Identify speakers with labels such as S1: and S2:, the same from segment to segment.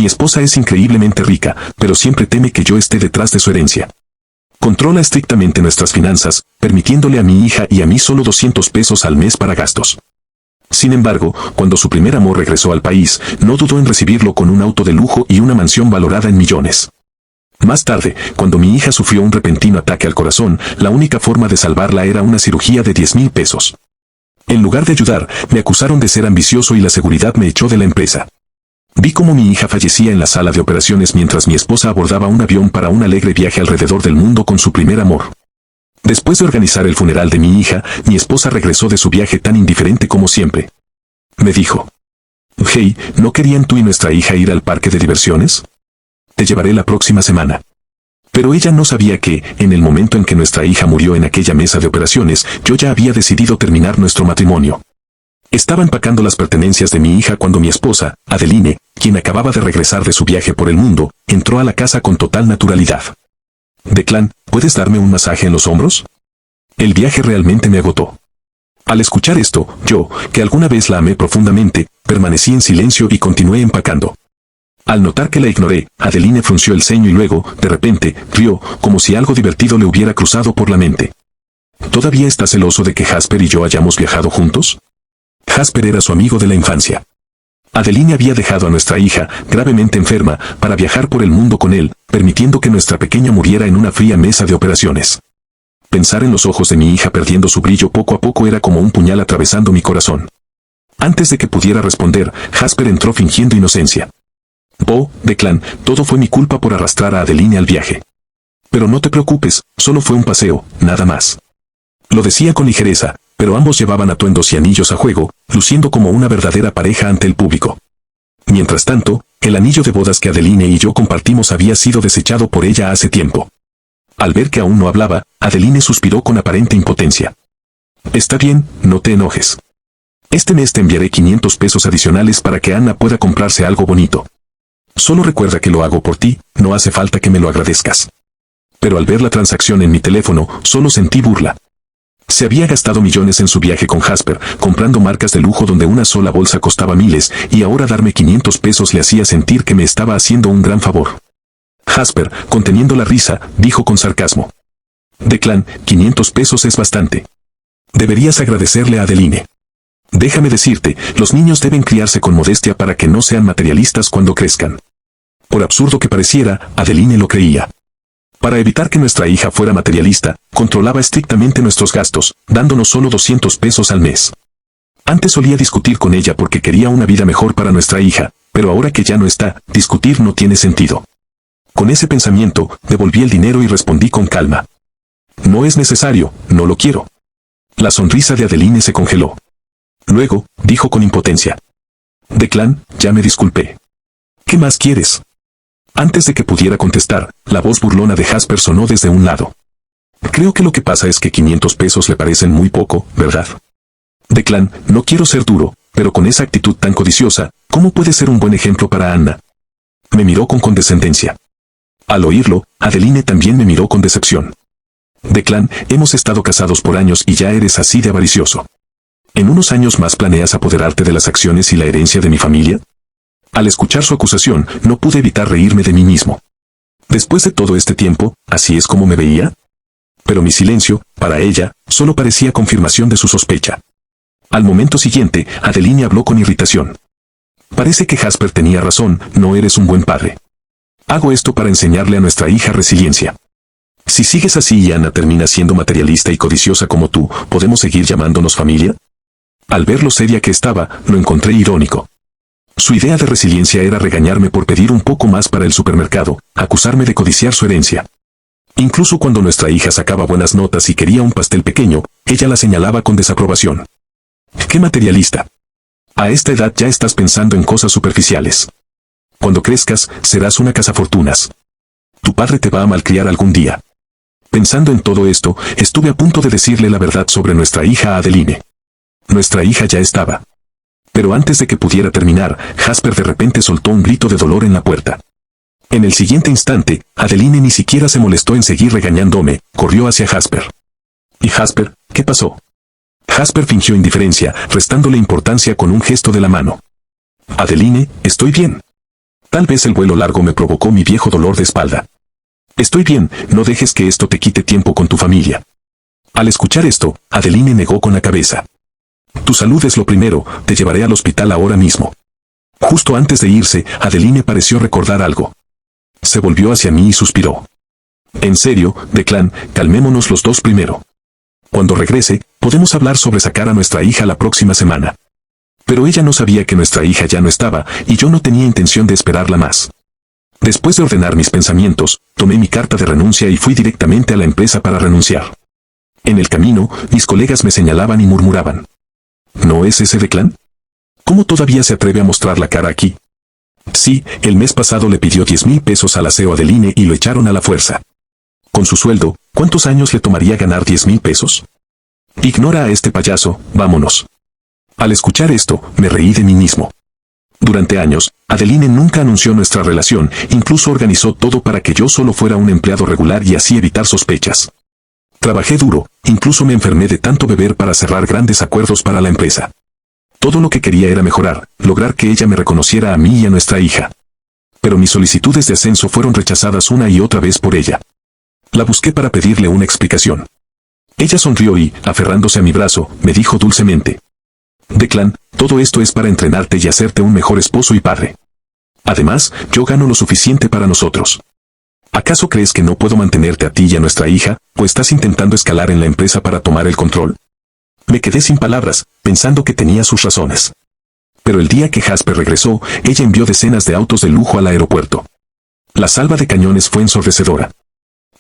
S1: Mi esposa es increíblemente rica, pero siempre teme que yo esté detrás de su herencia. Controla estrictamente nuestras finanzas, permitiéndole a mi hija y a mí solo 200 pesos al mes para gastos. Sin embargo, cuando su primer amor regresó al país, no dudó en recibirlo con un auto de lujo y una mansión valorada en millones. Más tarde, cuando mi hija sufrió un repentino ataque al corazón, la única forma de salvarla era una cirugía de 10,000 pesos. En lugar de ayudar, me acusaron de ser ambicioso y la seguridad me echó de la empresa. Vi cómo mi hija fallecía en la sala de operaciones mientras mi esposa abordaba un avión para un alegre viaje alrededor del mundo con su primer amor. Después de organizar el funeral de mi hija, mi esposa regresó de su viaje tan indiferente como siempre. Me dijo: «Hey, ¿no querían tú y nuestra hija ir al parque de diversiones? Te llevaré la próxima semana». Pero ella no sabía que, en el momento en que nuestra hija murió en aquella mesa de operaciones, yo ya había decidido terminar nuestro matrimonio. Estaba empacando las pertenencias de mi hija cuando mi esposa, Adeline, quien acababa de regresar de su viaje por el mundo, entró a la casa con total naturalidad. «Declan, ¿puedes darme un masaje en los hombros?». El viaje realmente me agotó. Al escuchar esto, yo, que alguna vez la amé profundamente, permanecí en silencio y continué empacando. Al notar que la ignoré, Adeline frunció el ceño y luego, de repente, rió, como si algo divertido le hubiera cruzado por la mente. «¿Todavía estás celoso de que Jasper y yo hayamos viajado juntos?». Jasper era su amigo de la infancia. Adeline había dejado a nuestra hija, gravemente enferma, para viajar por el mundo con él, permitiendo que nuestra pequeña muriera en una fría mesa de operaciones. Pensar en los ojos de mi hija perdiendo su brillo poco a poco era como un puñal atravesando mi corazón. Antes de que pudiera responder, Jasper entró fingiendo inocencia. «Declan, todo fue mi culpa por arrastrar a Adeline al viaje. Pero no te preocupes, solo fue un paseo, nada más». Lo decía con ligereza, pero ambos llevaban atuendos y anillos a juego, luciendo como una verdadera pareja ante el público. Mientras tanto, el anillo de bodas que Adeline y yo compartimos había sido desechado por ella hace tiempo. Al ver que aún no hablaba, Adeline suspiró con aparente impotencia. «Está bien, no te enojes. Este mes te enviaré 500 pesos adicionales para que Anna pueda comprarse algo bonito. Solo recuerda que lo hago por ti, no hace falta que me lo agradezcas». Pero al ver la transacción en mi teléfono, solo sentí burla. Se había gastado millones en su viaje con Jasper, comprando marcas de lujo donde una sola bolsa costaba miles, y ahora darme 500 pesos le hacía sentir que me estaba haciendo un gran favor. Jasper, conteniendo la risa, dijo con sarcasmo: «Declan, 500 pesos es bastante. Deberías agradecerle a Adeline. Déjame decirte, los niños deben criarse con modestia para que no sean materialistas cuando crezcan». Por absurdo que pareciera, Adeline lo creía. Para evitar que nuestra hija fuera materialista, controlaba estrictamente nuestros gastos, dándonos solo 200 pesos al mes. Antes solía discutir con ella porque quería una vida mejor para nuestra hija, pero ahora que ya no está, discutir no tiene sentido. Con ese pensamiento, devolví el dinero y respondí con calma: «No es necesario, no lo quiero». La sonrisa de Adeline se congeló. Luego, dijo con impotencia: «Declan, ya me disculpé. ¿Qué más quieres?». Antes de que pudiera contestar, la voz burlona de Jasper sonó desde un lado. «Creo que lo que pasa es que 500 pesos le parecen muy poco, ¿verdad? Declan, no quiero ser duro, pero con esa actitud tan codiciosa, ¿cómo puede ser un buen ejemplo para Anna?». Me miró con condescendencia. Al oírlo, Adeline también me miró con decepción. «Declan, hemos estado casados por años y ya eres así de avaricioso. ¿En unos años más planeas apoderarte de las acciones y la herencia de mi familia?». Al escuchar su acusación, no pude evitar reírme de mí mismo. Después de todo este tiempo, ¿así es como me veía? Pero mi silencio, para ella, solo parecía confirmación de su sospecha. Al momento siguiente, Adeline habló con irritación. «Parece que Jasper tenía razón, no eres un buen padre. Hago esto para enseñarle a nuestra hija resiliencia. Si sigues así y Anna termina siendo materialista y codiciosa como tú, ¿podemos seguir llamándonos familia?». Al ver lo seria que estaba, lo encontré irónico. Su idea de resiliencia era regañarme por pedir un poco más para el supermercado, acusarme de codiciar su herencia. Incluso cuando nuestra hija sacaba buenas notas y quería un pastel pequeño, ella la señalaba con desaprobación. «¡Qué materialista! A esta edad ya estás pensando en cosas superficiales. Cuando crezcas, serás una cazafortunas. Tu padre te va a malcriar algún día». Pensando en todo esto, estuve a punto de decirle la verdad sobre nuestra hija a Adeline. Nuestra hija ya estaba. Pero antes de que pudiera terminar, Jasper de repente soltó un grito de dolor en la puerta. En el siguiente instante, Adeline ni siquiera se molestó en seguir regañándome, corrió hacia Jasper. «¿Y Jasper, qué pasó?». Jasper fingió indiferencia, restándole importancia con un gesto de la mano. «Adeline, estoy bien. Tal vez el vuelo largo me provocó mi viejo dolor de espalda. Estoy bien, no dejes que esto te quite tiempo con tu familia. Al escuchar esto, Adeline negó con la cabeza. Tu salud es lo primero, te llevaré al hospital ahora mismo. Justo antes de irse, Adeline pareció recordar algo. Se volvió hacia mí y suspiró. En serio, Declan, calmémonos los dos primero. Cuando regrese, podemos hablar sobre sacar a nuestra hija la próxima semana. Pero ella no sabía que nuestra hija ya no estaba, y yo no tenía intención de esperarla más. Después de ordenar mis pensamientos, tomé mi carta de renuncia y fui directamente a la empresa para renunciar. En el camino, mis colegas me señalaban y murmuraban. ¿No es ese Declan? ¿Cómo todavía se atreve a mostrar la cara aquí? Sí, el mes pasado le pidió 10,000 pesos al aseo Adeline y lo echaron a la fuerza. Con su sueldo, ¿cuántos años le tomaría ganar 10,000 pesos? Ignora a este payaso, vámonos. Al escuchar esto, me reí de mí mismo. Durante años, Adeline nunca anunció nuestra relación, incluso organizó todo para que yo solo fuera un empleado regular y así evitar sospechas. Trabajé duro, incluso me enfermé de tanto beber para cerrar grandes acuerdos para la empresa. Todo lo que quería era mejorar, lograr que ella me reconociera a mí y a nuestra hija. Pero mis solicitudes de ascenso fueron rechazadas una y otra vez por ella. La busqué para pedirle una explicación. Ella sonrió y, aferrándose a mi brazo, me dijo dulcemente. Declan, todo esto es para entrenarte y hacerte un mejor esposo y padre. Además, yo gano lo suficiente para nosotros. ¿Acaso crees que no puedo mantenerte a ti y a nuestra hija, o estás intentando escalar en la empresa para tomar el control? Me quedé sin palabras, pensando que tenía sus razones. Pero el día que Jasper regresó, ella envió decenas de autos de lujo al aeropuerto. La salva de cañones fue ensordecedora.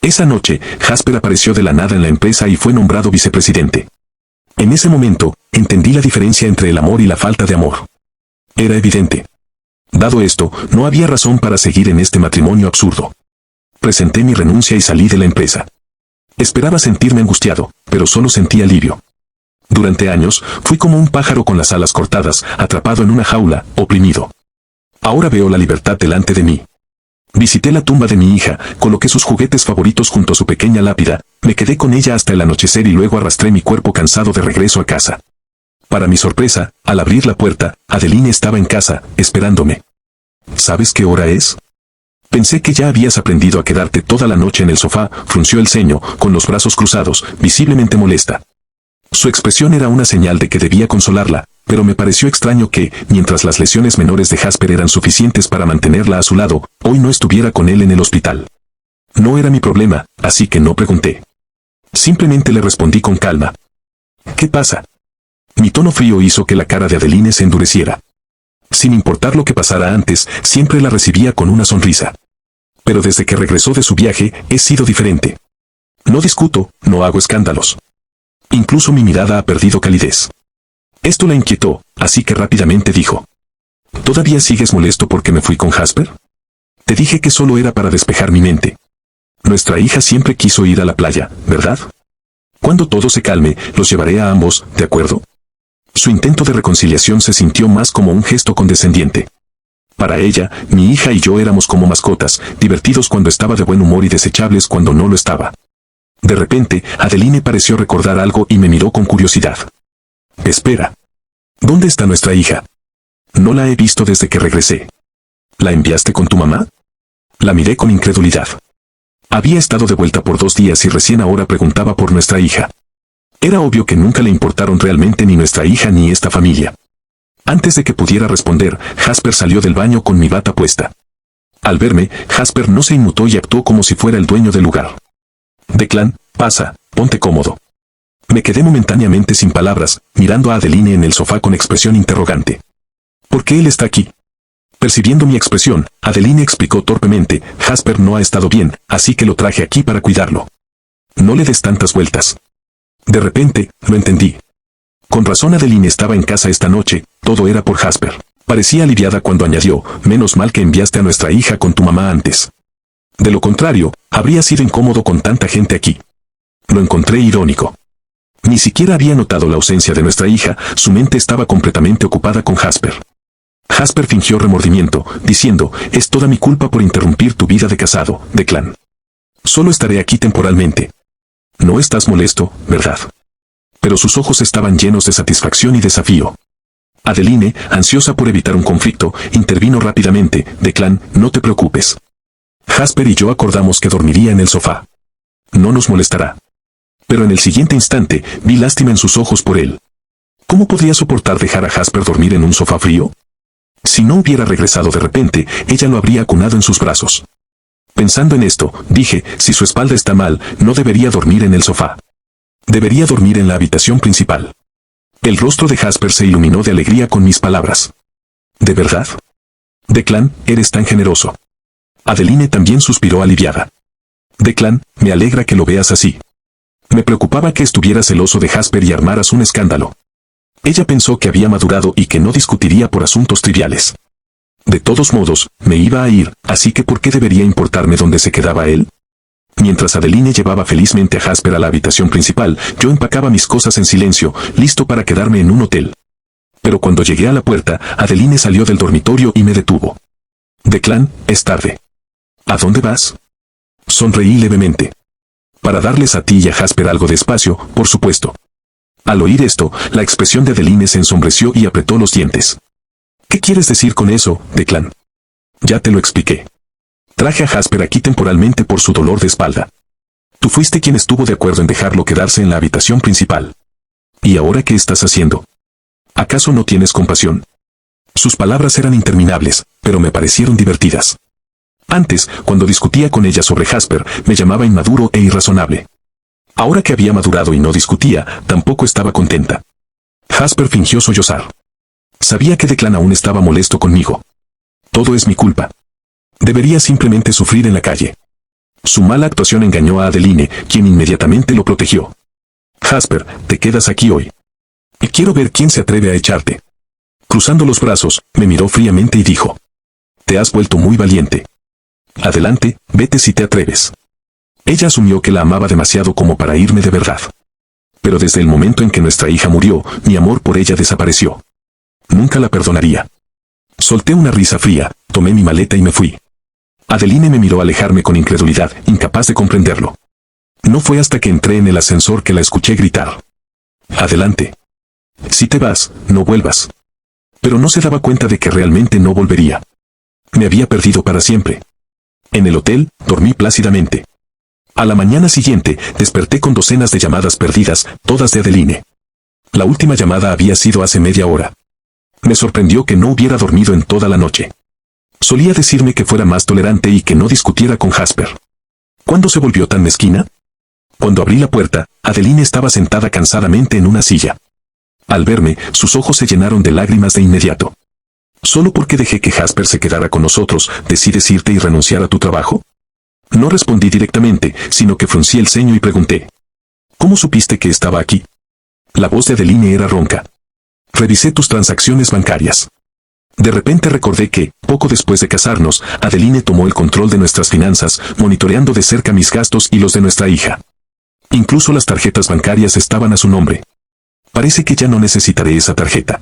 S1: Esa noche, Jasper apareció de la nada en la empresa y fue nombrado vicepresidente. En ese momento, entendí la diferencia entre el amor y la falta de amor. Era evidente. Dado esto, no había razón para seguir en este matrimonio absurdo. Presenté mi renuncia y salí de la empresa. Esperaba sentirme angustiado, pero solo sentí alivio. Durante años, fui como un pájaro con las alas cortadas, atrapado en una jaula, oprimido. Ahora veo la libertad delante de mí. Visité la tumba de mi hija, coloqué sus juguetes favoritos junto a su pequeña lápida, me quedé con ella hasta el anochecer y luego arrastré mi cuerpo cansado de regreso a casa. Para mi sorpresa, al abrir la puerta, Adeline estaba en casa, esperándome. ¿Sabes qué hora es? Pensé que ya habías aprendido a quedarte toda la noche en el sofá, frunció el ceño, con los brazos cruzados, visiblemente molesta. Su expresión era una señal de que debía consolarla, pero me pareció extraño que, mientras las lesiones menores de Jasper eran suficientes para mantenerla a su lado, hoy no estuviera con él en el hospital. No era mi problema, así que no pregunté. Simplemente le respondí con calma. ¿Qué pasa? Mi tono frío hizo que la cara de Adeline se endureciera. Sin importar lo que pasara antes, siempre la recibía con una sonrisa. Pero desde que regresó de su viaje, he sido diferente. No discuto, no hago escándalos. Incluso mi mirada ha perdido calidez. Esto la inquietó, así que rápidamente dijo. ¿Todavía sigues molesto porque me fui con Jasper? Te dije que solo era para despejar mi mente. Nuestra hija siempre quiso ir a la playa, ¿verdad? Cuando todo se calme, los llevaré a ambos, ¿de acuerdo? Su intento de reconciliación se sintió más como un gesto condescendiente. Para ella, mi hija y yo éramos como mascotas, divertidos cuando estaba de buen humor y desechables cuando no lo estaba. De repente, Adeline pareció recordar algo y me miró con curiosidad. Espera. ¿Dónde está nuestra hija? No la he visto desde que regresé. ¿La enviaste con tu mamá? La miré con incredulidad. Había estado de vuelta por 2 días y recién ahora preguntaba por nuestra hija. Era obvio que nunca le importaron realmente ni nuestra hija ni esta familia. Antes de que pudiera responder, Jasper salió del baño con mi bata puesta. Al verme, Jasper no se inmutó y actuó como si fuera el dueño del lugar. Declan, pasa, ponte cómodo. Me quedé momentáneamente sin palabras, mirando a Adeline en el sofá con expresión interrogante. ¿Por qué él está aquí? Percibiendo mi expresión, Adeline explicó torpemente, Jasper no ha estado bien, así que lo traje aquí para cuidarlo. No le des tantas vueltas. De repente, lo entendí. Con razón Adeline estaba en casa esta noche, todo era por Jasper. Parecía aliviada cuando añadió, menos mal que enviaste a nuestra hija con tu mamá antes. De lo contrario, habría sido incómodo con tanta gente aquí. Lo encontré irónico. Ni siquiera había notado la ausencia de nuestra hija, su mente estaba completamente ocupada con Jasper. Jasper fingió remordimiento, diciendo, es toda mi culpa por interrumpir tu vida de casado, Declan. Solo estaré aquí temporalmente. No estás molesto, ¿verdad? Pero sus ojos estaban llenos de satisfacción y desafío. Adeline, ansiosa por evitar un conflicto, intervino rápidamente. Declan, no te preocupes. Jasper y yo acordamos que dormiría en el sofá. No nos molestará. Pero en el siguiente instante, vi lástima en sus ojos por él. ¿Cómo podría soportar dejar a Jasper dormir en un sofá frío? Si no hubiera regresado de repente, ella lo habría acunado en sus brazos. Pensando en esto, dije, si su espalda está mal, no debería dormir en el sofá. Debería dormir en la habitación principal. El rostro de Jasper se iluminó de alegría con mis palabras. ¿De verdad? Declan, eres tan generoso. Adeline también suspiró aliviada. Declan, me alegra que lo veas así. Me preocupaba que estuvieras celoso de Jasper y armaras un escándalo. Ella pensó que había madurado y que no discutiría por asuntos triviales. De todos modos, me iba a ir, así que ¿por qué debería importarme dónde se quedaba él? Mientras Adeline llevaba felizmente a Jasper a la habitación principal, yo empacaba mis cosas en silencio, listo para quedarme en un hotel. Pero cuando llegué a la puerta, Adeline salió del dormitorio y me detuvo. Declan, es tarde. ¿A dónde vas? Sonreí levemente. Para darles a ti y a Jasper algo de espacio, por supuesto. Al oír esto, la expresión de Adeline se ensombreció y apretó los dientes. ¿Qué quieres decir con eso, Declan? Ya te lo expliqué. Traje a Jasper aquí temporalmente por su dolor de espalda. Tú fuiste quien estuvo de acuerdo en dejarlo quedarse en la habitación principal. ¿Y ahora qué estás haciendo? ¿Acaso no tienes compasión? Sus palabras eran interminables, pero me parecieron divertidas. Antes, cuando discutía con ella sobre Jasper, me llamaba inmaduro e irrazonable. Ahora que había madurado y no discutía, tampoco estaba contenta. Jasper fingió sollozar. Sabía que Declan aún estaba molesto conmigo. Todo es mi culpa. Debería simplemente sufrir en la calle. Su mala actuación engañó a Adeline, quien inmediatamente lo protegió. Jasper, te quedas aquí hoy. Y quiero ver quién se atreve a echarte. Cruzando los brazos, me miró fríamente y dijo. Te has vuelto muy valiente. Adelante, vete si te atreves. Ella asumió que la amaba demasiado como para irme de verdad. Pero desde el momento en que nuestra hija murió, mi amor por ella desapareció. Nunca la perdonaría. Solté una risa fría, tomé mi maleta y me fui. Adeline me miró alejarme con incredulidad, incapaz de comprenderlo. No fue hasta que entré en el ascensor que la escuché gritar. Adelante. Si te vas, no vuelvas. Pero no se daba cuenta de que realmente no volvería. Me había perdido para siempre. En el hotel, dormí plácidamente. A la mañana siguiente, desperté con docenas de llamadas perdidas, todas de Adeline. La última llamada había sido hace media hora. Me sorprendió que no hubiera dormido en toda la noche. Solía decirme que fuera más tolerante y que no discutiera con Jasper. ¿Cuándo se volvió tan mezquina? Cuando abrí la puerta, Adeline estaba sentada cansadamente en una silla. Al verme, sus ojos se llenaron de lágrimas de inmediato. ¿Solo porque dejé que Jasper se quedara con nosotros, decides irte y renunciar a tu trabajo? No respondí directamente, sino que fruncí el ceño y pregunté. ¿Cómo supiste que estaba aquí? La voz de Adeline era ronca. Revisé tus transacciones bancarias. De repente recordé que, poco después de casarnos, Adeline tomó el control de nuestras finanzas, monitoreando de cerca mis gastos y los de nuestra hija. Incluso las tarjetas bancarias estaban a su nombre. Parece que ya no necesitaré esa tarjeta.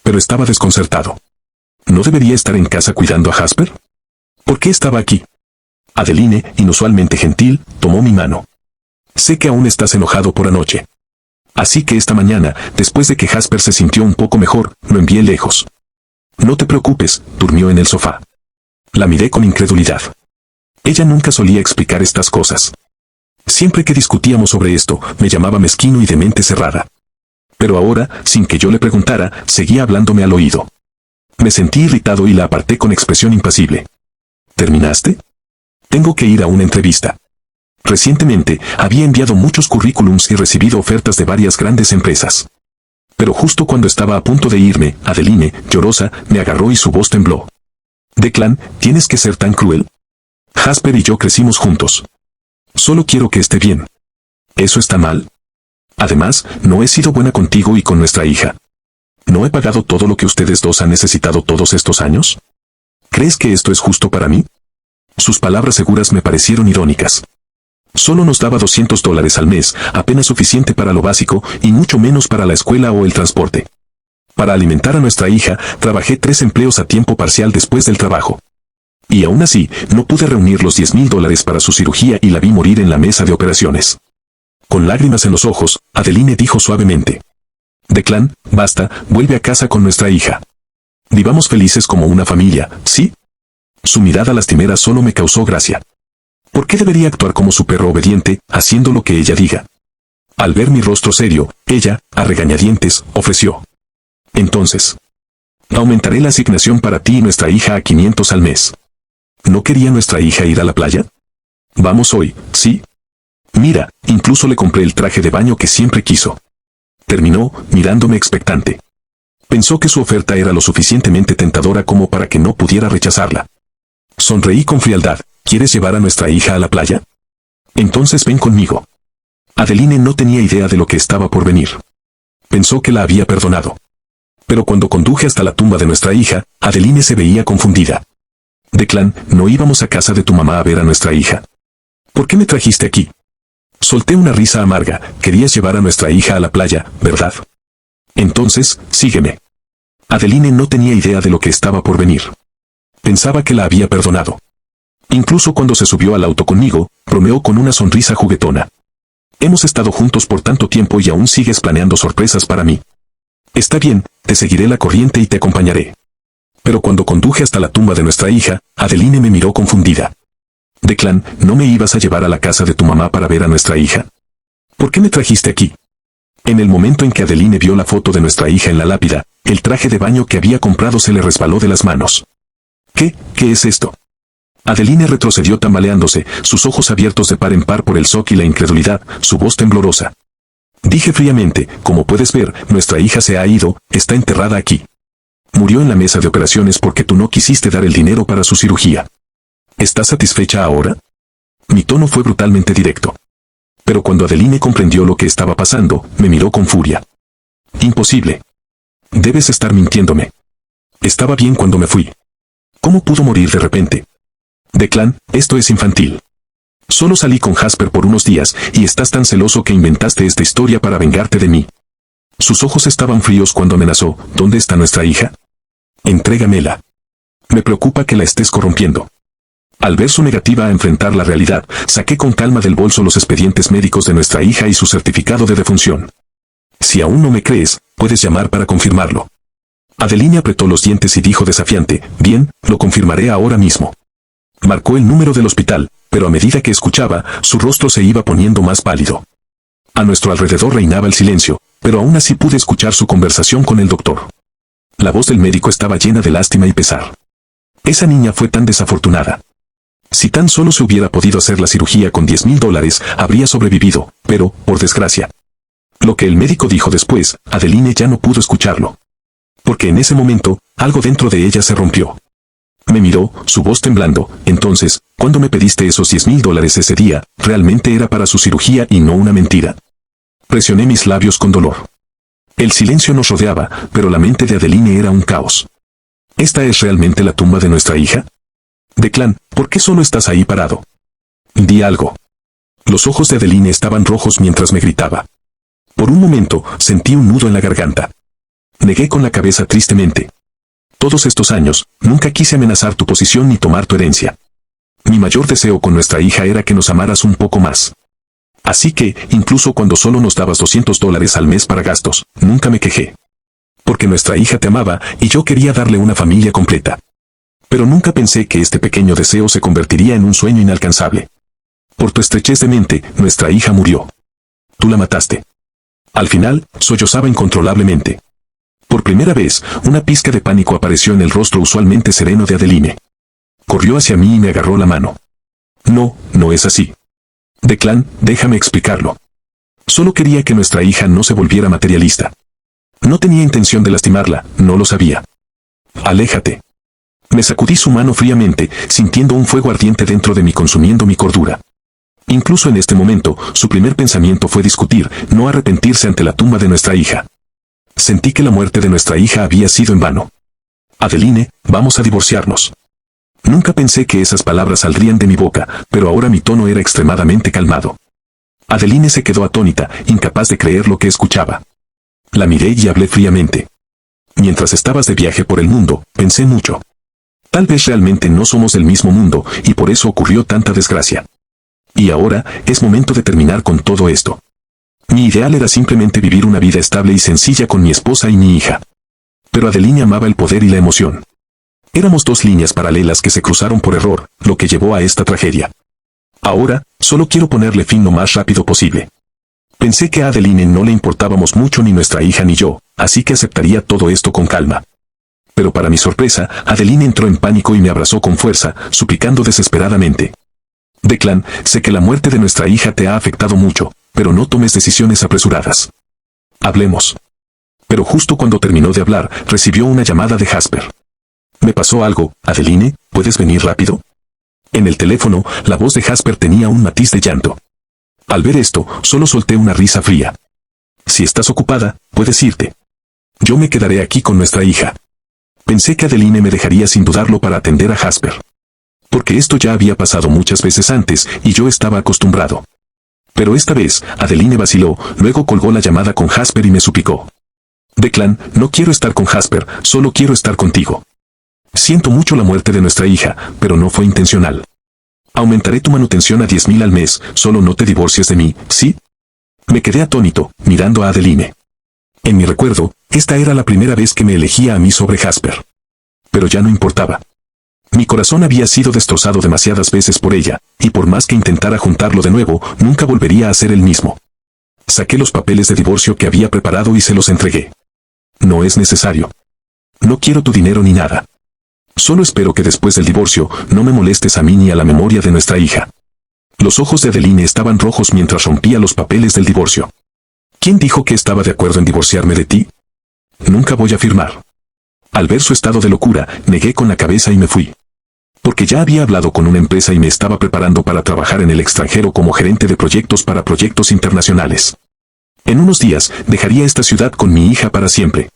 S1: Pero estaba desconcertado. ¿No debería estar en casa cuidando a Jasper? ¿Por qué estaba aquí? Adeline, inusualmente gentil, tomó mi mano. Sé que aún estás enojado por anoche. Así que esta mañana, después de que Jasper se sintió un poco mejor, lo envié lejos. No te preocupes, durmió en el sofá. La miré con incredulidad. Ella nunca solía explicar estas cosas. Siempre que discutíamos sobre esto, me llamaba mezquino y de mente cerrada. Pero ahora, sin que yo le preguntara, seguía hablándome al oído. Me sentí irritado y la aparté con expresión impasible. ¿Terminaste? Tengo que ir a una entrevista. Recientemente, había enviado muchos currículums y recibido ofertas de varias grandes empresas. Pero justo cuando estaba a punto de irme, Adeline, llorosa, me agarró y su voz tembló. Declan, ¿tienes que ser tan cruel? Jasper y yo crecimos juntos. Solo quiero que esté bien. ¿Eso está mal? Además, no he sido buena contigo y con nuestra hija. ¿No he pagado todo lo que ustedes dos han necesitado todos estos años? ¿Crees que esto es justo para mí? Sus palabras seguras me parecieron irónicas. Solo nos daba $200 al mes, apenas suficiente para lo básico y mucho menos para la escuela o el transporte. Para alimentar a nuestra hija, trabajé 3 empleos a tiempo parcial después del trabajo. Y aún así, no pude reunir los $10,000 para su cirugía y la vi morir en la mesa de operaciones. Con lágrimas en los ojos, Adeline dijo suavemente. Declan, basta, vuelve a casa con nuestra hija. Vivamos felices como una familia, ¿sí? Su mirada lastimera solo me causó gracia. ¿Por qué debería actuar como su perro obediente, haciendo lo que ella diga? Al ver mi rostro serio, ella, a regañadientes, ofreció. Entonces, aumentaré la asignación para ti y nuestra hija a 500 al mes. ¿No quería nuestra hija ir a la playa? Vamos hoy, ¿sí? Mira, incluso le compré el traje de baño que siempre quiso. Terminó, mirándome expectante. Pensó que su oferta era lo suficientemente tentadora como para que no pudiera rechazarla. Sonreí con frialdad. ¿Quieres llevar a nuestra hija a la playa? Entonces ven conmigo. Adeline no tenía idea de lo que estaba por venir. Pensó que la había perdonado. Pero cuando conduje hasta la tumba de nuestra hija, Adeline se veía confundida. Declan, ¿no íbamos a casa de tu mamá a ver a nuestra hija? ¿Por qué me trajiste aquí? Solté una risa amarga. Querías llevar a nuestra hija a la playa, ¿verdad? Entonces, sígueme. Adeline no tenía idea de lo que estaba por venir. Pensaba que la había perdonado. Incluso cuando se subió al auto conmigo, bromeó con una sonrisa juguetona. Hemos estado juntos por tanto tiempo y aún sigues planeando sorpresas para mí. Está bien, te seguiré la corriente y te acompañaré. Pero cuando conduje hasta la tumba de nuestra hija, Adeline me miró confundida. Declan, ¿no me ibas a llevar a la casa de tu mamá para ver a nuestra hija? ¿Por qué me trajiste aquí? En el momento en que Adeline vio la foto de nuestra hija en la lápida, el traje de baño que había comprado se le resbaló de las manos. ¿Qué es esto? Adeline retrocedió tambaleándose, sus ojos abiertos de par en par por el shock y la incredulidad, su voz temblorosa. Dije fríamente, como puedes ver, nuestra hija se ha ido, está enterrada aquí. Murió en la mesa de operaciones porque tú no quisiste dar el dinero para su cirugía. ¿Estás satisfecha ahora? Mi tono fue brutalmente directo. Pero cuando Adeline comprendió lo que estaba pasando, me miró con furia. Imposible. Debes estar mintiéndome. Estaba bien cuando me fui. ¿Cómo pudo morir de repente? Declan, esto es infantil. Solo salí con Jasper por unos días y estás tan celoso que inventaste esta historia para vengarte de mí. Sus ojos estaban fríos cuando amenazó. ¿Dónde está nuestra hija? Entrégamela. Me preocupa que la estés corrompiendo. Al ver su negativa a enfrentar la realidad, saqué con calma del bolso los expedientes médicos de nuestra hija y su certificado de defunción. Si aún no me crees, puedes llamar para confirmarlo. Adeline apretó los dientes y dijo desafiante, bien, lo confirmaré ahora mismo. Marcó el número del hospital, pero a medida que escuchaba, su rostro se iba poniendo más pálido. A nuestro alrededor reinaba el silencio, pero aún así pude escuchar su conversación con el doctor. La voz del médico estaba llena de lástima y pesar. Esa niña fue tan desafortunada. Si tan solo se hubiera podido hacer la cirugía con $10,000, habría sobrevivido, pero, por desgracia. Lo que el médico dijo después, Adeline ya no pudo escucharlo. Porque en ese momento, algo dentro de ella se rompió. Me miró, su voz temblando. Entonces, cuando me pediste esos $10,000 ese día, realmente era para su cirugía y no una mentira. Presioné mis labios con dolor. El silencio nos rodeaba, pero la mente de Adeline era un caos. ¿Esta es realmente la tumba de nuestra hija? Declan, ¿por qué solo estás ahí parado? Di algo. Los ojos de Adeline estaban rojos mientras me gritaba. Por un momento, sentí un nudo en la garganta. Negué con la cabeza tristemente. Todos estos años, nunca quise amenazar tu posición ni tomar tu herencia. Mi mayor deseo con nuestra hija era que nos amaras un poco más. Así que, incluso cuando solo nos dabas $200 al mes para gastos, nunca me quejé. Porque nuestra hija te amaba y yo quería darle una familia completa. Pero nunca pensé que este pequeño deseo se convertiría en un sueño inalcanzable. Por tu estrechez de mente, nuestra hija murió. Tú la mataste. Al final, sollozaba incontrolablemente. Por primera vez, una pizca de pánico apareció en el rostro usualmente sereno de Adeline. Corrió hacia mí y me agarró la mano. No, no es así. Declan, déjame explicarlo. Solo quería que nuestra hija no se volviera materialista. No tenía intención de lastimarla, no lo sabía. Aléjate. Me sacudí su mano fríamente, sintiendo un fuego ardiente dentro de mí consumiendo mi cordura. Incluso en este momento, su primer pensamiento fue discutir, no arrepentirse ante la tumba de nuestra hija. Sentí que la muerte de nuestra hija había sido en vano. Adeline, vamos a divorciarnos. Nunca pensé que esas palabras saldrían de mi boca, pero ahora mi tono era extremadamente calmado. Adeline se quedó atónita, incapaz de creer lo que escuchaba. La miré y hablé fríamente. Mientras estabas de viaje por el mundo, pensé mucho. Tal vez realmente no somos del mismo mundo, y por eso ocurrió tanta desgracia. Y ahora, es momento de terminar con todo esto. Mi ideal era simplemente vivir una vida estable y sencilla con mi esposa y mi hija. Pero Adeline amaba el poder y la emoción. Éramos dos líneas paralelas que se cruzaron por error, lo que llevó a esta tragedia. Ahora, solo quiero ponerle fin lo más rápido posible. Pensé que a Adeline no le importábamos mucho ni nuestra hija ni yo, así que aceptaría todo esto con calma. Pero para mi sorpresa, Adeline entró en pánico y me abrazó con fuerza, suplicando desesperadamente. Declan, sé que la muerte de nuestra hija te ha afectado mucho, pero no tomes decisiones apresuradas. Hablemos. Pero justo cuando terminó de hablar, recibió una llamada de Jasper. ¿Me pasó algo, Adeline? ¿Puedes venir rápido? En el teléfono, la voz de Jasper tenía un matiz de llanto. Al ver esto, solo solté una risa fría. Si estás ocupada, puedes irte. Yo me quedaré aquí con nuestra hija. Pensé que Adeline me dejaría sin dudarlo para atender a Jasper. Porque esto ya había pasado muchas veces antes y yo estaba acostumbrado. Pero esta vez, Adeline vaciló, luego colgó la llamada con Jasper y me suplicó. Declan, no quiero estar con Jasper, solo quiero estar contigo. Siento mucho la muerte de nuestra hija, pero no fue intencional. Aumentaré tu manutención a 10,000 al mes, solo no te divorcies de mí, ¿sí? Me quedé atónito, mirando a Adeline. En mi recuerdo, esta era la primera vez que me elegía a mí sobre Jasper. Pero ya no importaba. Mi corazón había sido destrozado demasiadas veces por ella, y por más que intentara juntarlo de nuevo, nunca volvería a ser el mismo. Saqué los papeles de divorcio que había preparado y se los entregué. No es necesario. No quiero tu dinero ni nada. Solo espero que después del divorcio no me molestes a mí ni a la memoria de nuestra hija. Los ojos de Adeline estaban rojos mientras rompía los papeles del divorcio. ¿Quién dijo que estaba de acuerdo en divorciarme de ti? Nunca voy a firmar. Al ver su estado de locura, negué con la cabeza y me fui. Porque ya había hablado con una empresa y me estaba preparando para trabajar en el extranjero como gerente de proyectos para proyectos internacionales. En unos días, dejaría esta ciudad con mi hija para siempre.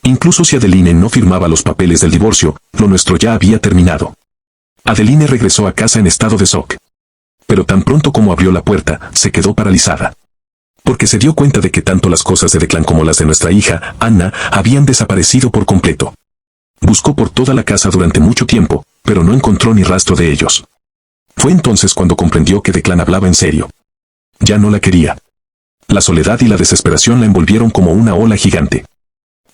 S1: Incluso si Adeline no firmaba los papeles del divorcio, lo nuestro ya había terminado. Adeline regresó a casa en estado de shock. Pero tan pronto como abrió la puerta, se quedó paralizada. Porque se dio cuenta de que tanto las cosas de Declan como las de nuestra hija, Anna, habían desaparecido por completo. Buscó por toda la casa durante mucho tiempo, pero no encontró ni rastro de ellos. Fue entonces cuando comprendió que Declan hablaba en serio. Ya no la quería. La soledad y la desesperación la envolvieron como una ola gigante.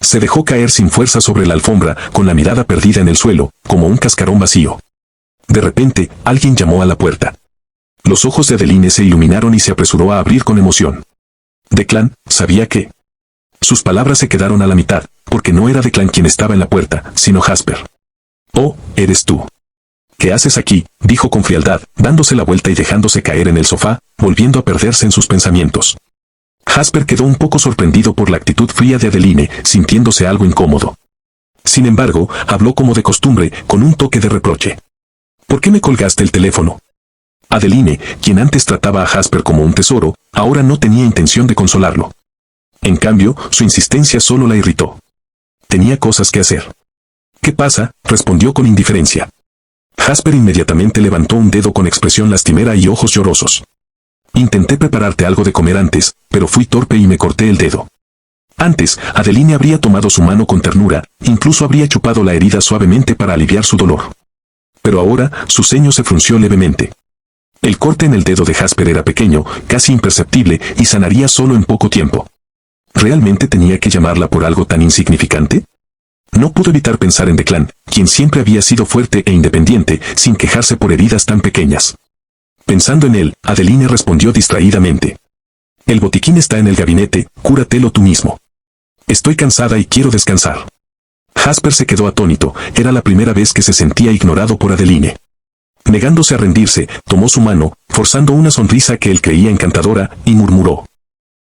S1: Se dejó caer sin fuerza sobre la alfombra, con la mirada perdida en el suelo, como un cascarón vacío. De repente, alguien llamó a la puerta. Los ojos de Adeline se iluminaron y se apresuró a abrir con emoción. Declan, sabía que... Sus palabras se quedaron a la mitad, porque no era Declan quien estaba en la puerta, sino Jasper. Oh, eres tú. ¿Qué haces aquí?, dijo con frialdad, dándose la vuelta y dejándose caer en el sofá, volviendo a perderse en sus pensamientos. Jasper quedó un poco sorprendido por la actitud fría de Adeline, sintiéndose algo incómodo. Sin embargo, habló como de costumbre, con un toque de reproche. ¿Por qué me colgaste el teléfono? Adeline, quien antes trataba a Jasper como un tesoro, ahora no tenía intención de consolarlo. En cambio, su insistencia solo la irritó. Tenía cosas que hacer. ¿Qué pasa?, respondió con indiferencia. Jasper inmediatamente levantó un dedo con expresión lastimera y ojos llorosos. Intenté prepararte algo de comer antes, pero fui torpe y me corté el dedo. Antes, Adeline habría tomado su mano con ternura, incluso habría chupado la herida suavemente para aliviar su dolor. Pero ahora, su ceño se frunció levemente. El corte en el dedo de Jasper era pequeño, casi imperceptible, y sanaría solo en poco tiempo. ¿Realmente tenía que llamarla por algo tan insignificante? No pudo evitar pensar en Declan, quien siempre había sido fuerte e independiente, sin quejarse por heridas tan pequeñas. Pensando en él, Adeline respondió distraídamente. El botiquín está en el gabinete, cúratelo tú mismo. Estoy cansada y quiero descansar. Jasper se quedó atónito, era la primera vez que se sentía ignorado por Adeline. Negándose a rendirse, tomó su mano, forzando una sonrisa que él creía encantadora, y murmuró.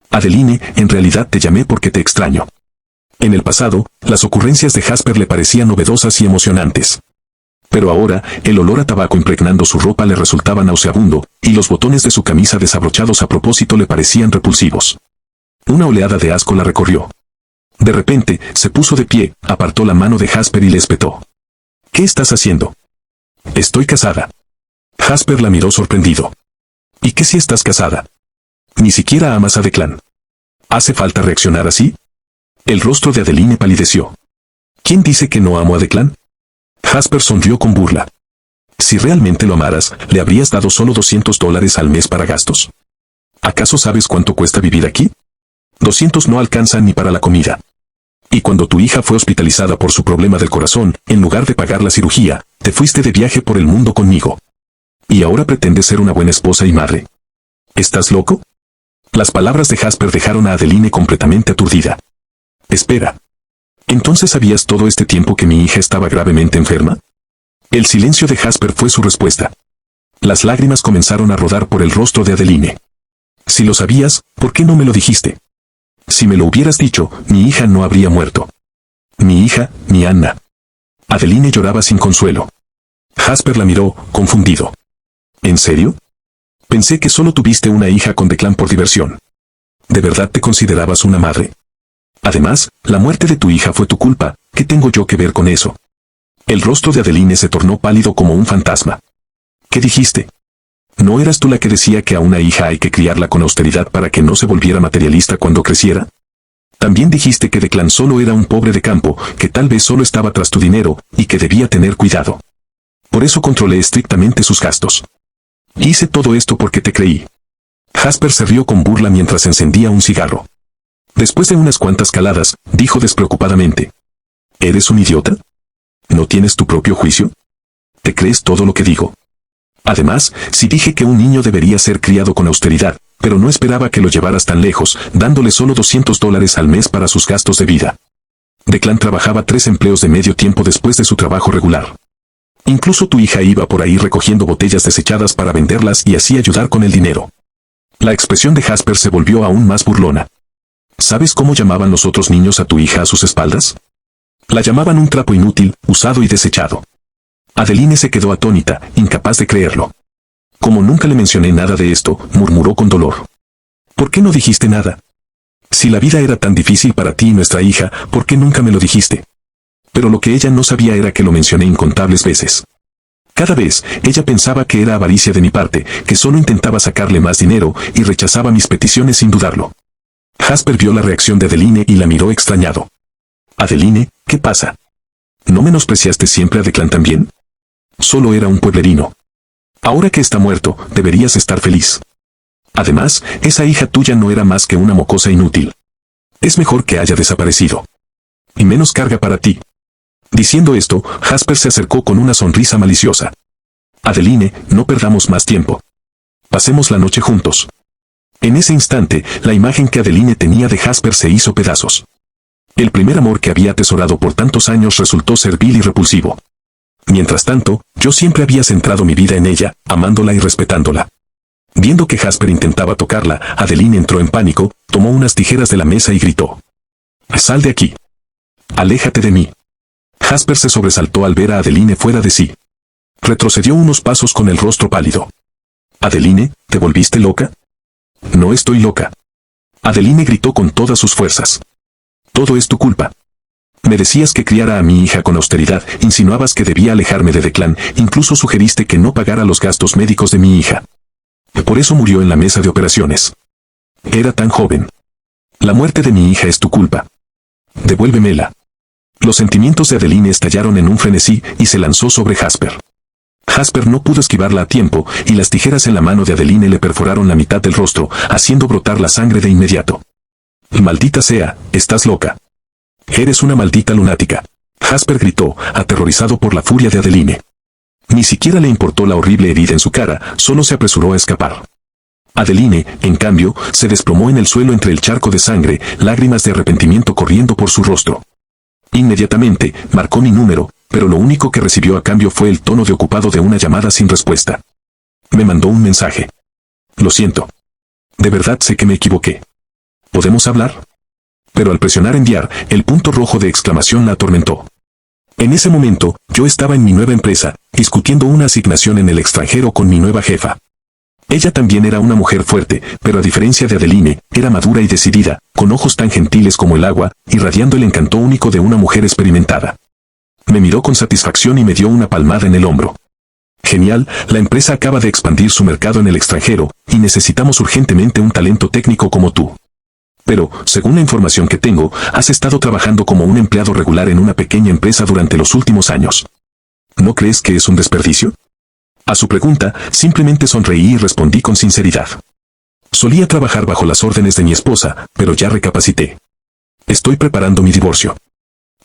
S1: Adeline, en realidad te llamé porque te extraño. En el pasado, las ocurrencias de Jasper le parecían novedosas y emocionantes. Pero ahora, el olor a tabaco impregnando su ropa le resultaba nauseabundo, y los botones de su camisa desabrochados a propósito le parecían repulsivos. Una oleada de asco la recorrió. De repente, se puso de pie, apartó la mano de Jasper y le espetó. ¿Qué estás haciendo? Estoy casada. Jasper la miró sorprendido. ¿Y qué si estás casada? Ni siquiera amas a Declan. ¿Hace falta reaccionar así? El rostro de Adeline palideció. ¿Quién dice que no amo a Declan? Jasper sonrió con burla. Si realmente lo amaras, ¿le habrías dado solo $200 al mes para gastos? ¿Acaso sabes cuánto cuesta vivir aquí? 200 no alcanzan ni para la comida. Y cuando tu hija fue hospitalizada por su problema del corazón, en lugar de pagar la cirugía, te fuiste de viaje por el mundo conmigo. Y ahora pretendes ser una buena esposa y madre. ¿Estás loco? Las palabras de Jasper dejaron a Adeline completamente aturdida. Espera. ¿Entonces sabías todo este tiempo que mi hija estaba gravemente enferma? El silencio de Jasper fue su respuesta. Las lágrimas comenzaron a rodar por el rostro de Adeline. Si lo sabías, ¿por qué no me lo dijiste? Si me lo hubieras dicho, mi hija no habría muerto. Mi hija, mi Anna. Adeline lloraba sin consuelo. Jasper la miró, confundido. ¿En serio? Pensé que solo tuviste una hija con Declan por diversión. ¿De verdad te considerabas una madre? Además, la muerte de tu hija fue tu culpa. ¿Qué tengo yo que ver con eso? El rostro de Adeline se tornó pálido como un fantasma. ¿Qué dijiste? ¿No eras tú la que decía que a una hija hay que criarla con austeridad para que no se volviera materialista cuando creciera? También dijiste que Declan solo era un pobre de campo, que tal vez solo estaba tras tu dinero, y que debía tener cuidado. Por eso controlé estrictamente sus gastos. Hice todo esto porque te creí. Jasper se rió con burla mientras encendía un cigarro. Después de unas cuantas caladas, dijo despreocupadamente. ¿Eres un idiota? ¿No tienes tu propio juicio? ¿Te crees todo lo que digo? Además, si dije que un niño debería ser criado con austeridad, pero no esperaba que lo llevaras tan lejos, dándole solo $200 al mes para sus gastos de vida. Declan trabajaba 3 empleos de medio tiempo después de su trabajo regular. Incluso tu hija iba por ahí recogiendo botellas desechadas para venderlas y así ayudar con el dinero. La expresión de Jasper se volvió aún más burlona. ¿Sabes cómo llamaban los otros niños a tu hija a sus espaldas? La llamaban un trapo inútil, usado y desechado. Adeline se quedó atónita, incapaz de creerlo. Como nunca le mencioné nada de esto, murmuró con dolor. ¿Por qué no dijiste nada? Si la vida era tan difícil para ti y nuestra hija, ¿por qué nunca me lo dijiste? Pero lo que ella no sabía era que lo mencioné incontables veces. Cada vez, ella pensaba que era avaricia de mi parte, que solo intentaba sacarle más dinero, y rechazaba mis peticiones sin dudarlo. Jasper vio la reacción de Adeline y la miró extrañado. Adeline, ¿qué pasa? ¿No menospreciaste siempre a Declan también? Solo era un pueblerino. Ahora que está muerto, deberías estar feliz. Además, esa hija tuya no era más que una mocosa inútil. Es mejor que haya desaparecido. Y menos carga para ti. Diciendo esto, Jasper se acercó con una sonrisa maliciosa. Adeline, no perdamos más tiempo. Pasemos la noche juntos. En ese instante, la imagen que Adeline tenía de Jasper se hizo pedazos. El primer amor que había atesorado por tantos años resultó ser vil y repulsivo. Mientras tanto, yo siempre había centrado mi vida en ella, amándola y respetándola. Viendo que Jasper intentaba tocarla, Adeline entró en pánico, tomó unas tijeras de la mesa y gritó. «¡Sal de aquí! ¡Aléjate de mí!». Jasper se sobresaltó al ver a Adeline fuera de sí. Retrocedió unos pasos con el rostro pálido. «Adeline, ¿te volviste loca?» «No estoy loca». Adeline gritó con todas sus fuerzas. «Todo es tu culpa. Me decías que criara a mi hija con austeridad, insinuabas que debía alejarme de Declan, incluso sugeriste que no pagara los gastos médicos de mi hija. Por eso murió en la mesa de operaciones. Era tan joven. La muerte de mi hija es tu culpa. Devuélvemela». Los sentimientos de Adeline estallaron en un frenesí y se lanzó sobre Jasper. Jasper no pudo esquivarla a tiempo, y las tijeras en la mano de Adeline le perforaron la mitad del rostro, haciendo brotar la sangre de inmediato. «Maldita sea, estás loca. Eres una maldita lunática», Jasper gritó, aterrorizado por la furia de Adeline. Ni siquiera le importó la horrible herida en su cara, solo se apresuró a escapar. Adeline, en cambio, se desplomó en el suelo entre el charco de sangre, lágrimas de arrepentimiento corriendo por su rostro. Inmediatamente, marcó mi número, pero lo único que recibió a cambio fue el tono de ocupado de una llamada sin respuesta. Me mandó un mensaje. «Lo siento. De verdad sé que me equivoqué. ¿Podemos hablar?». Pero al presionar enviar, el punto rojo de exclamación la atormentó. En ese momento, yo estaba en mi nueva empresa, discutiendo una asignación en el extranjero con mi nueva jefa. Ella también era una mujer fuerte, pero a diferencia de Adeline, era madura y decidida, con ojos tan gentiles como el agua, irradiando el encanto único de una mujer experimentada. Me miró con satisfacción y me dio una palmada en el hombro. «Genial, la empresa acaba de expandir su mercado en el extranjero, y necesitamos urgentemente un talento técnico como tú. Pero, según la información que tengo, has estado trabajando como un empleado regular en una pequeña empresa durante los últimos años. ¿No crees que es un desperdicio?». A su pregunta, simplemente sonreí y respondí con sinceridad. Solía trabajar bajo las órdenes de mi esposa, pero ya recapacité. Estoy preparando mi divorcio.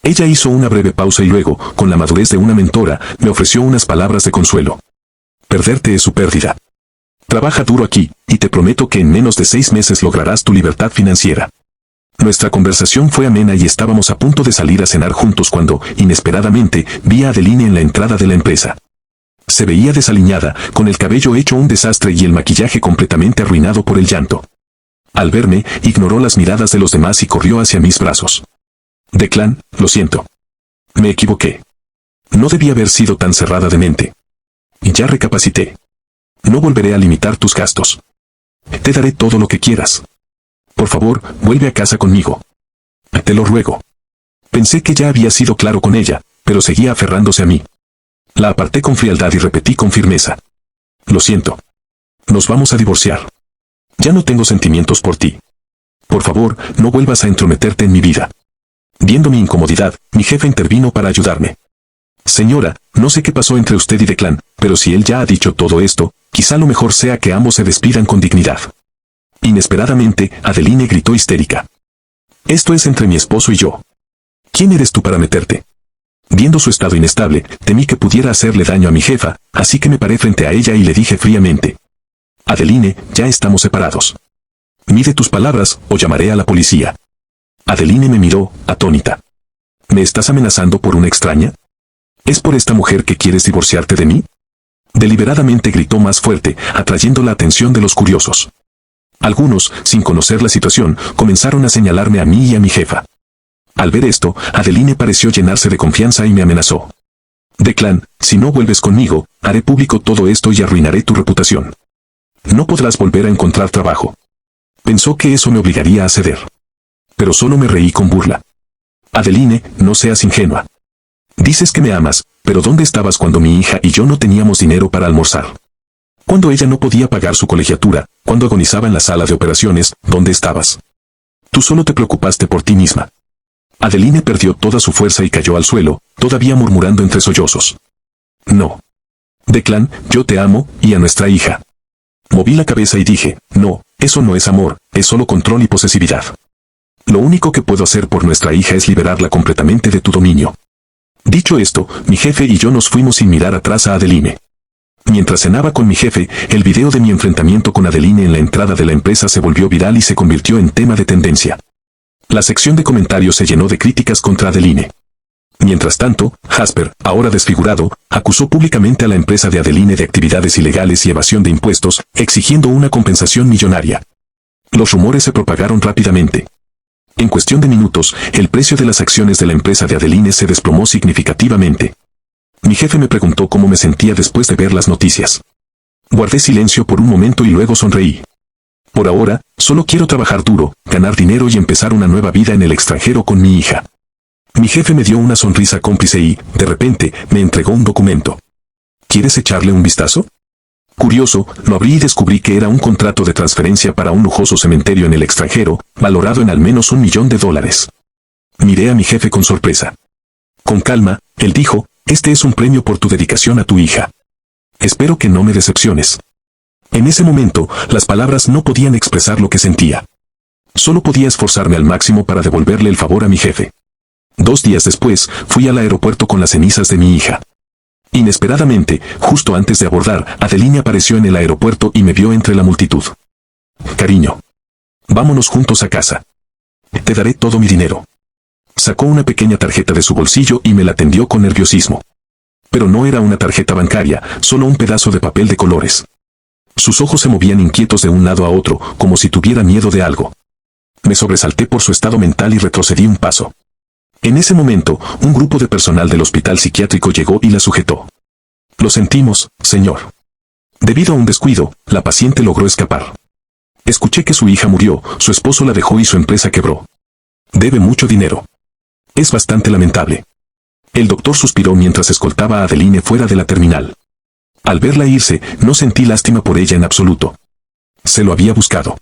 S1: Ella hizo una breve pausa y luego, con la madurez de una mentora, me ofreció unas palabras de consuelo. Perderte es su pérdida. Trabaja duro aquí, y te prometo que en menos de 6 meses lograrás tu libertad financiera. Nuestra conversación fue amena y estábamos a punto de salir a cenar juntos cuando, inesperadamente, vi a Adeline en la entrada de la empresa. Se veía desaliñada, con el cabello hecho un desastre y el maquillaje completamente arruinado por el llanto. Al verme, ignoró las miradas de los demás y corrió hacia mis brazos. Declan, lo siento. Me equivoqué. No debía haber sido tan cerrada de mente. Ya recapacité. No volveré a limitar tus gastos. Te daré todo lo que quieras. Por favor, vuelve a casa conmigo. Te lo ruego. Pensé que ya había sido claro con ella, pero seguía aferrándose a mí. La aparté con frialdad y repetí con firmeza. Lo siento. Nos vamos a divorciar. Ya no tengo sentimientos por ti. Por favor, no vuelvas a entrometerte en mi vida. Viendo mi incomodidad, mi jefe intervino para ayudarme. Señora, no sé qué pasó entre usted y Declan, pero si él ya ha dicho todo esto, quizá lo mejor sea que ambos se despidan con dignidad. Inesperadamente, Adeline gritó histérica. Esto es entre mi esposo y yo. ¿Quién eres tú para meterte? Viendo su estado inestable, temí que pudiera hacerle daño a mi jefa, así que me paré frente a ella y le dije fríamente. Adeline, ya estamos separados. Mide tus palabras, o llamaré a la policía. Adeline me miró, atónita. ¿Me estás amenazando por una extraña? ¿Es por esta mujer que quieres divorciarte de mí? Deliberadamente gritó más fuerte, atrayendo la atención de los curiosos. Algunos, sin conocer la situación, comenzaron a señalarme a mí y a mi jefa. Al ver esto, Adeline pareció llenarse de confianza y me amenazó. Declan, si no vuelves conmigo, haré público todo esto y arruinaré tu reputación. No podrás volver a encontrar trabajo. Pensó que eso me obligaría a ceder. Pero solo me reí con burla. Adeline, no seas ingenua. Dices que me amas, pero ¿dónde estabas cuando mi hija y yo no teníamos dinero para almorzar? Cuando ella no podía pagar su colegiatura, cuando agonizaba en la sala de operaciones, ¿dónde estabas? Tú solo te preocupaste por ti misma. Adeline perdió toda su fuerza y cayó al suelo, todavía murmurando entre sollozos. No. Declan, yo te amo, y a nuestra hija. Moví la cabeza y dije, no, eso no es amor, es solo control y posesividad. Lo único que puedo hacer por nuestra hija es liberarla completamente de tu dominio. Dicho esto, mi jefe y yo nos fuimos sin mirar atrás a Adeline. Mientras cenaba con mi jefe, el video de mi enfrentamiento con Adeline en la entrada de la empresa se volvió viral y se convirtió en tema de tendencia. La sección de comentarios se llenó de críticas contra Adeline. Mientras tanto, Jasper, ahora desfigurado, acusó públicamente a la empresa de Adeline de actividades ilegales y evasión de impuestos, exigiendo una compensación millonaria. Los rumores se propagaron rápidamente. En cuestión de minutos, el precio de las acciones de la empresa de Adeline se desplomó significativamente. Mi jefe me preguntó cómo me sentía después de ver las noticias. Guardé silencio por un momento y luego sonreí. Por ahora, solo quiero trabajar duro, ganar dinero y empezar una nueva vida en el extranjero con mi hija. Mi jefe me dio una sonrisa cómplice y, de repente, me entregó un documento. ¿Quieres echarle un vistazo? Curioso, lo abrí y descubrí que era un contrato de transferencia para un lujoso cementerio en el extranjero, valorado en al menos $1 millón. Miré a mi jefe con sorpresa. Con calma, él dijo, este es un premio por tu dedicación a tu hija. Espero que no me decepciones. En ese momento, las palabras no podían expresar lo que sentía. Solo podía esforzarme al máximo para devolverle el favor a mi jefe. 2 días después, fui al aeropuerto con las cenizas de mi hija. Inesperadamente, justo antes de abordar, Adeline apareció en el aeropuerto y me vio entre la multitud. Cariño. Vámonos juntos a casa. Te daré todo mi dinero. Sacó una pequeña tarjeta de su bolsillo y me la tendió con nerviosismo. Pero no era una tarjeta bancaria, solo un pedazo de papel de colores. Sus ojos se movían inquietos de un lado a otro, como si tuviera miedo de algo. Me sobresalté por su estado mental y retrocedí un paso. En ese momento, un grupo de personal del hospital psiquiátrico llegó y la sujetó. Lo sentimos, señor. Debido a un descuido, la paciente logró escapar. Escuché que su hija murió, su esposo la dejó y su empresa quebró. Debe mucho dinero. Es bastante lamentable. El doctor suspiró mientras escoltaba a Adeline fuera de la terminal. Al verla irse, no sentí lástima por ella en absoluto. Se lo había buscado.